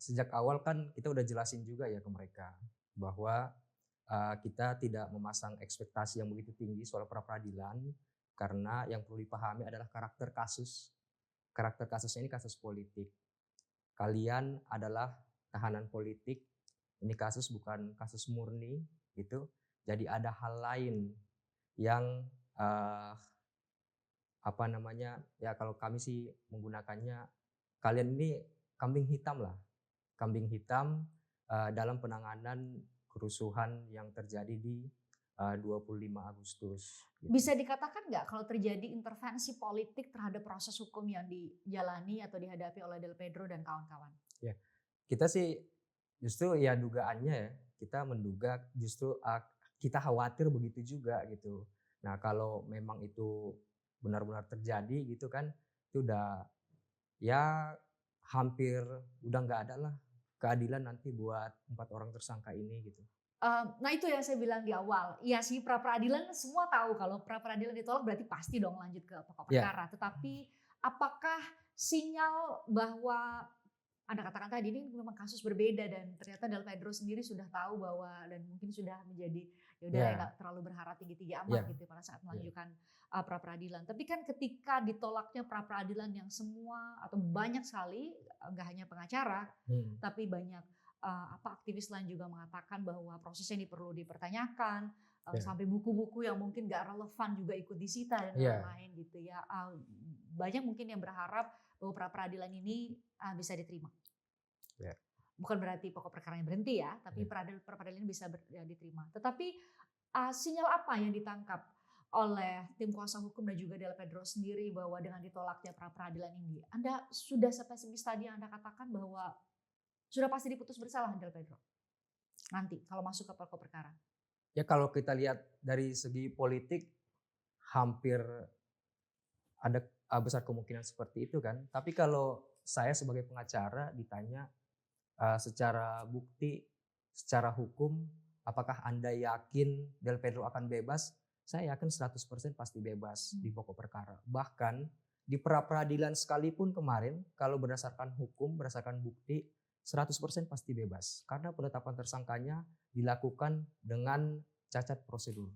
sejak awal kan kita udah jelasin juga ya ke mereka bahwa kita tidak memasang ekspektasi yang begitu tinggi soal pra peradilan karena yang perlu dipahami adalah karakter kasus. Karakter kasusnya ini kasus politik. Kalian adalah tahanan politik. Ini kasus bukan kasus murni gitu. Jadi ada hal lain yang apa namanya ya kalau kami sih menggunakannya kalian ini kambing hitam lah, kambing hitam dalam penanganan kerusuhan yang terjadi di 25 Agustus. Gitu. Bisa dikatakan nggak kalau terjadi intervensi politik terhadap proses hukum yang dijalani atau dihadapi oleh Del Pedro dan kawan-kawan? Ya, kita sih justru ya dugaannya ya kita menduga justru kita khawatir begitu juga gitu. Nah kalau memang itu benar-benar terjadi gitu kan, itu udah ya hampir udah nggak ada lah keadilan nanti buat 4 orang tersangka ini gitu. Nah itu yang saya bilang di awal, iya sih pra peradilan semua tahu kalau pra peradilan ditolak berarti pasti dong lanjut ke pokok Ya, perkara. Tetapi apakah sinyal bahwa Anda katakan tadi ini memang kasus berbeda dan ternyata Del Pedro sendiri sudah tahu bahwa dan mungkin sudah menjadi ya udah ya, nggak terlalu berharap tinggi-tinggi amat ya, gitu pada saat ya, melanjutkan pra peradilan. Tapi kan ketika ditolaknya pra peradilan yang semua atau banyak sekali nggak hanya pengacara hmm, tapi banyak aktivis lain juga mengatakan bahwa proses ini perlu dipertanyakan ya, sampai buku-buku yang mungkin nggak relevan juga ikut disita dan ya, lain-lain gitu ya. Banyak mungkin yang berharap bahwa pra peradilan ini bisa diterima. ya, Bukan berarti pokok perkaranya berhenti ya, tapi ya. pra peradilan ini bisa diterima. Tetapi sinyal apa yang ditangkap oleh tim kuasa hukum dan juga Del Pedro sendiri bahwa dengan ditolaknya pra peradilan ini, Anda sudah sepesimis tadi yang Anda katakan bahwa sudah pasti diputus bersalah Del Pedro nanti kalau masuk ke pokok perkara? Ya kalau kita lihat dari segi politik hampir ada besar kemungkinan seperti itu kan. Tapi kalau saya sebagai pengacara ditanya secara bukti, secara hukum, apakah Anda yakin Del Pedro akan bebas? Saya yakin 100% pasti bebas di pokok perkara. Bahkan di pra peradilan sekalipun kemarin, kalau berdasarkan hukum, berdasarkan bukti, 100% pasti bebas. Karena penetapan tersangkanya dilakukan dengan cacat prosedur.